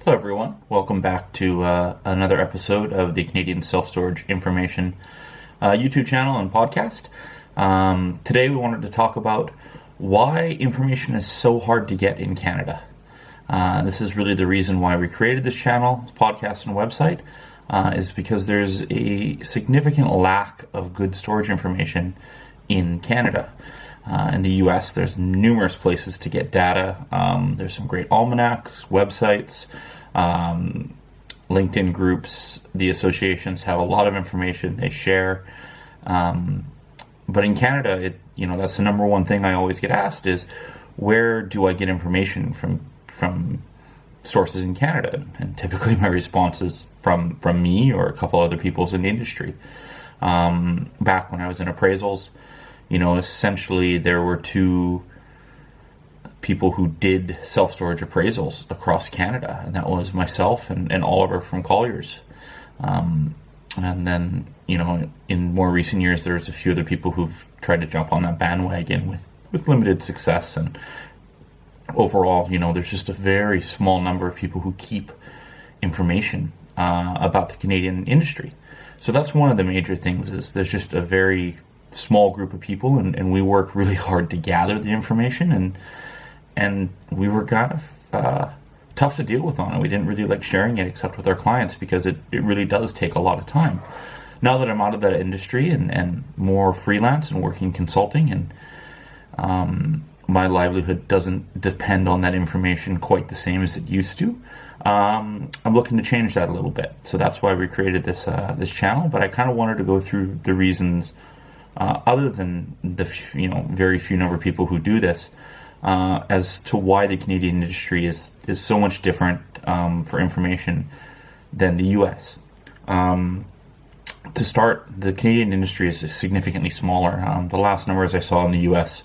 Hello everyone, welcome back to another episode of the Canadian Self-Storage Information YouTube channel and podcast. Today we wanted to talk about why information is so hard to get in Canada. This is really the reason why we created this channel, podcast and website, is because there's a significant lack of good storage information in Canada. In the US, there's numerous places to get data. There's some great almanacs, websites, LinkedIn groups. The associations have a lot of information they share. But in Canada, that's the number one thing I always get asked is, where do I get information from sources in Canada? And typically my response is from me or a couple other people in the industry. Back when I was in appraisals, essentially there were two people who did self-storage appraisals across Canada, and that was myself and Oliver from Colliers. And then, in more recent years, there's a few other people who've tried to jump on that bandwagon with limited success. And overall, there's just a very small number of people who keep information about the Canadian industry. So that's one of the major things, is there's just a very small group of people, and we work really hard to gather the information, and we were kind of tough to deal with on it. We didn't really like sharing it except with our clients because it really does take a lot of time. Now that I'm out of that industry and more freelance and working consulting, and my livelihood doesn't depend on that information quite the same as it used to, I'm looking to change that a little bit. So that's why we created this channel. But I kind of wanted to go through the reasons, other than the very few number of people who do this, as to why the Canadian industry is so much different for information than the US. To start, the Canadian industry is significantly smaller. The last numbers I saw in the US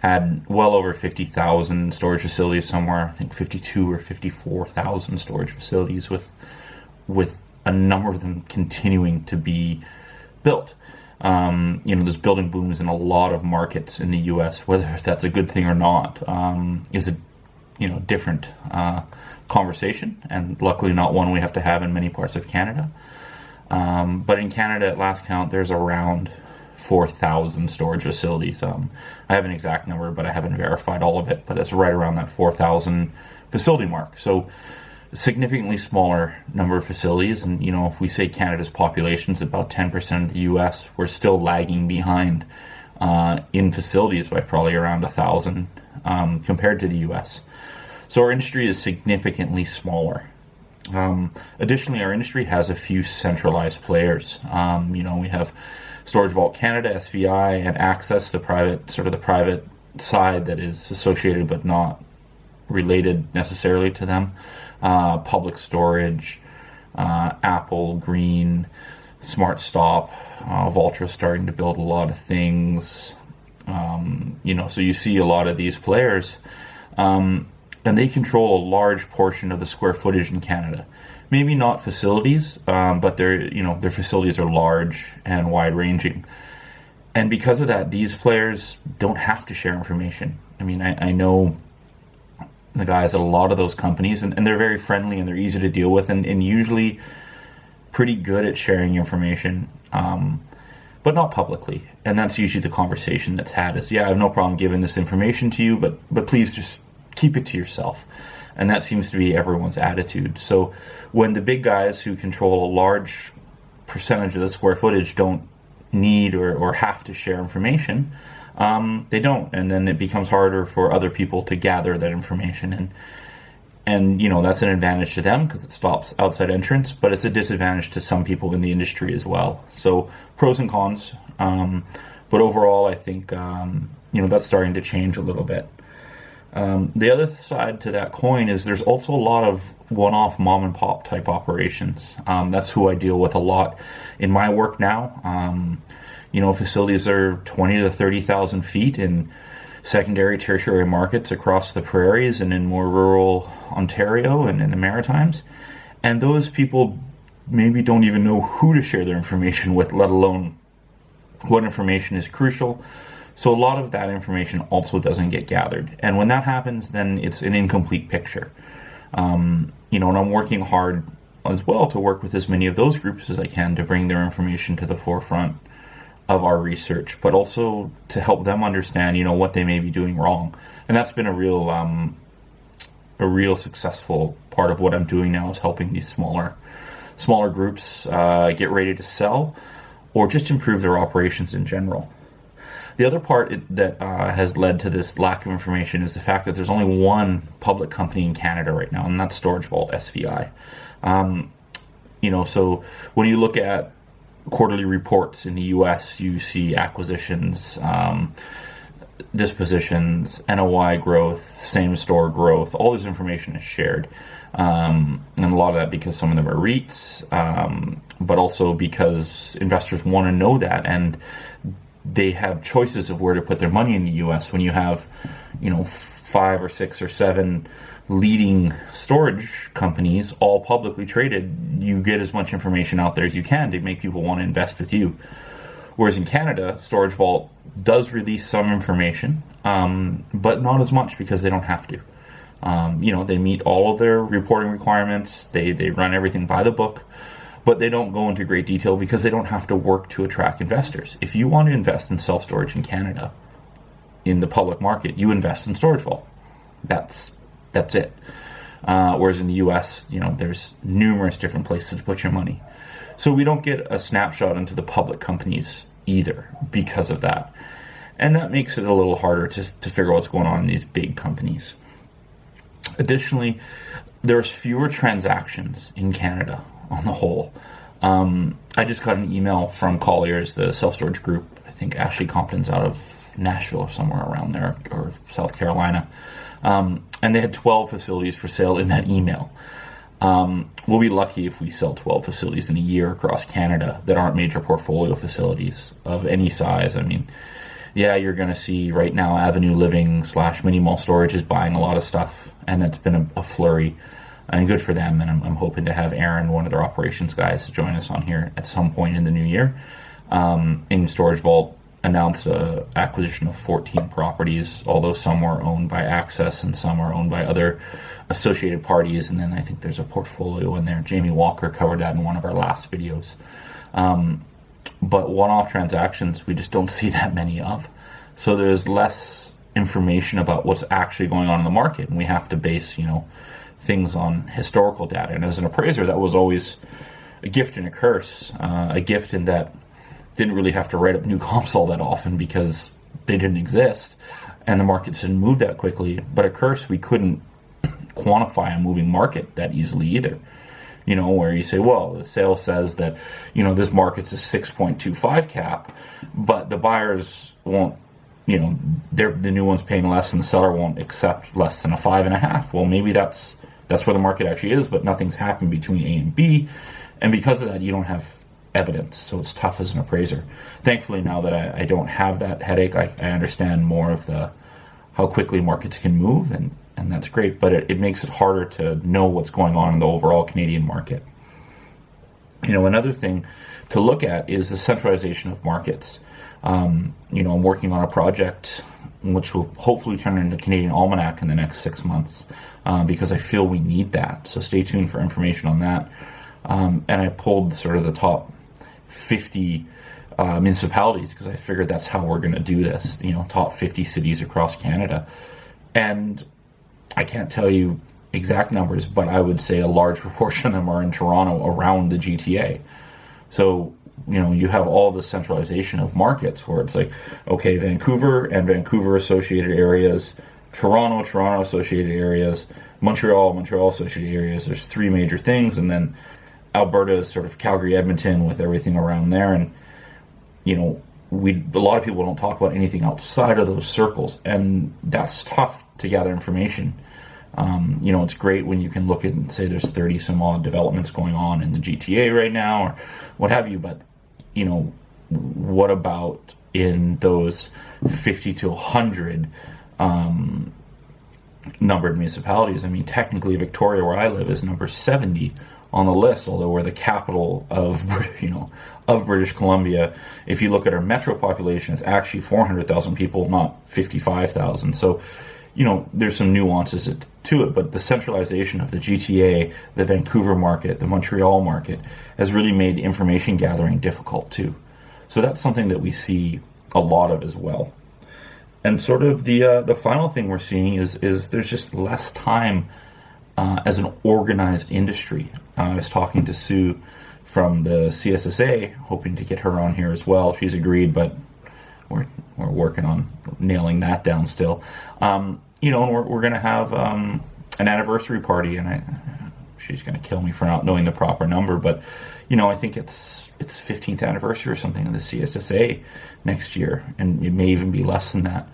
had well over 50,000 storage facilities somewhere. I think 52 or 54,000 storage facilities, with a number of them continuing to be built. There's building booms in a lot of markets in the U.S. Whether that's a good thing or not is a different conversation, and luckily not one we have to have in many parts of Canada. But in Canada, at last count, there's around 4,000 storage facilities. I have an exact number, but I haven't verified all of it, but it's right around that 4,000 facility mark. So significantly smaller number of facilities, and if we say Canada's population is about 10% of the US, we're still lagging behind in facilities by probably around 1,000 compared to the US. So our industry is significantly smaller. Additionally, our industry has a few centralized players. We have Storage Vault Canada, SVI, and Access, the private side that is associated but not related necessarily to them. Public Storage, Apple, Green, SmartStop, Valtra starting to build a lot of things. So you see a lot of these players, and they control a large portion of the square footage in Canada. Maybe not facilities, but their facilities are large and wide-ranging. And because of that, these players don't have to share information. I know the guys at a lot of those companies, and they're very friendly and they're easy to deal with, and usually pretty good at sharing information, but not publicly. And that's usually the conversation that's had is, I have no problem giving this information to you, but please just keep it to yourself. And that seems to be everyone's attitude. So when the big guys who control a large percentage of the square footage don't need or have to share information, they don't, and then it becomes harder for other people to gather that information, and that's an advantage to them because it stops outside entrance, but it's a disadvantage to some people in the industry as well. So pros and cons, but overall I think that's starting to change a little bit. The other side to that coin is there's also a lot of one-off mom and pop type operations. That's who I deal with a lot in my work now. Facilities are 20 to 30,000 feet in secondary, tertiary markets across the prairies and in more rural Ontario and in the Maritimes. And those people maybe don't even know who to share their information with, let alone what information is crucial. So a lot of that information also doesn't get gathered. And when that happens, then it's an incomplete picture. And I'm working hard as well to work with as many of those groups as I can to bring their information to the forefront of our research, but also to help them understand, what they may be doing wrong. And that's been a real successful part of what I'm doing now, is helping these smaller groups get ready to sell or just improve their operations in general. The other part that has led to this lack of information is the fact that there's only one public company in Canada right now, and that's Storage Vault SVI. So when you look at quarterly reports in the U.S., you see acquisitions, dispositions, NOI growth, same store growth. All this information is shared, and a lot of that because some of them are REITs, but also because investors want to know that, and they have choices of where to put their money in the U.S. When you have, 5 or 6 or 7 leading storage companies, all publicly traded, you get as much information out there as you can to make people want to invest with you. Whereas in Canada, Storage Vault does release some information, but not as much because they don't have to. They meet all of their reporting requirements, they run everything by the book, but they don't go into great detail because they don't have to work to attract investors. If you want to invest in self-storage in Canada, in the public market, you invest in Storage Vault. That's it. Whereas in the US, there's numerous different places to put your money. So we don't get a snapshot into the public companies either because of that. And that makes it a little harder to figure out what's going on in these big companies. Additionally, there's fewer transactions in Canada on the whole. I just got an email from Colliers, the self-storage group. I think Ashley Compton's out of Nashville or somewhere around there, or South Carolina. And they had 12 facilities for sale in that email. We'll be lucky if we sell 12 facilities in a year across Canada that aren't major portfolio facilities of any size. I mean, yeah, you're going to see right now Avenue Living / Mini Mall Storage is buying a lot of stuff, and it's been a flurry, and good for them. And I'm hoping to have Aaron, one of their operations guys, join us on here at some point in the new year. In Storage Vault announced an acquisition of 14 properties, although some were owned by Access and some are owned by other associated parties, and then I think there's a portfolio in there. Jamie Walker covered that in one of our last videos. But one-off transactions, we just don't see that many of. So there's less information about what's actually going on in the market, and we have to base, things on historical data. And as an appraiser, that was always a gift and a curse. A gift in that didn't really have to write up new comps all that often because they didn't exist, and the markets didn't move that quickly. But a curse, we couldn't quantify a moving market that easily either. Where you say, well, the sale says that, this market's a 6.25 cap, but the buyers won't, the new one's paying less and the seller won't accept less than a 5.5. Well, maybe that's where the market actually is, but nothing's happened between A and B. And because of that, you don't have evidence, so it's tough as an appraiser. Thankfully, now that I don't have that headache, I understand more of how quickly markets can move, and that's great, but it makes it harder to know what's going on in the overall Canadian market. Another thing to look at is the centralization of markets. I'm working on a project which will hopefully turn into Canadian Almanac in the next 6 months, because I feel we need that. So stay tuned for information on that. And I pulled sort of the top 50 municipalities because I figured that's how we're going to do this, top 50 cities across Canada. And I can't tell you exact numbers, but I would say a large proportion of them are in Toronto, around the GTA. So, you have all the centralization of markets where it's like, okay, Vancouver and Vancouver associated areas, Toronto associated areas, Montreal associated areas. There's 3 major things, and then Alberta is sort of Calgary, Edmonton with everything around there. And, a lot of people don't talk about anything outside of those circles, and that's tough to gather information. It's great when you can look at and say there's 30 some odd developments going on in the GTA right now or what have you, but what about in those 50 to 100 numbered municipalities? I mean, technically Victoria, where I live, is number 70 on the list, although we're the capital of British Columbia. If you look at our metro population, it's actually 400,000 people, not 55,000. So, there's some nuances to it, but the centralization of the GTA, the Vancouver market, the Montreal market has really made information gathering difficult too. So that's something that we see a lot of as well. And sort of the final thing we're seeing is there's just less time as an organized industry. I was talking to Sue from the CSSA, hoping to get her on here as well. She's agreed, but we're working on nailing that down still. And we're going to have an anniversary party, and she's going to kill me for not knowing the proper number, but I think it's 15th anniversary or something of the CSSA next year, and it may even be less than that.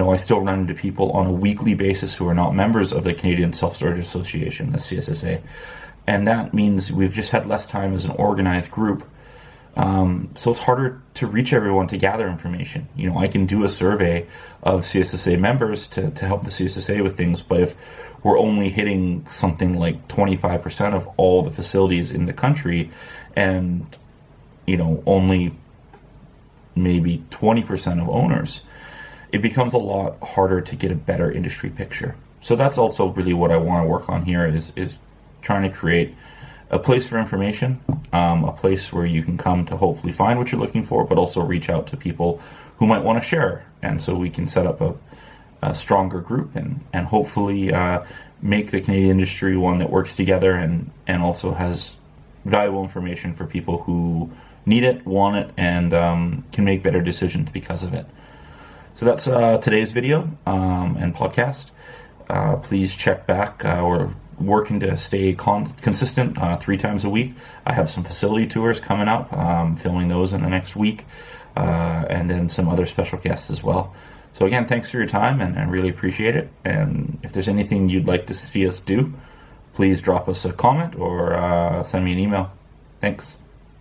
I still run into people on a weekly basis who are not members of the Canadian Self-Storage Association, the CSSA, and that means we've just had less time as an organized group. So it's harder to reach everyone to gather information. I can do a survey of CSSA members to help the CSSA with things, but if we're only hitting something like 25% of all the facilities in the country, and only maybe 20% of owners, it becomes a lot harder to get a better industry picture. So that's also really what I want to work on here is trying to create a place for information, a place where you can come to hopefully find what you're looking for, but also reach out to people who might want to share. And so we can set up a stronger group and hopefully make the Canadian industry one that works together and also has valuable information for people who need it, want it, and can make better decisions because of it. So that's today's video and podcast. Please check back. We're working to stay consistent 3 times a week. I have some facility tours coming up, filming those in the next week, and then some other special guests as well. So again, thanks for your time, and I really appreciate it. And if there's anything you'd like to see us do, please drop us a comment or send me an email. Thanks.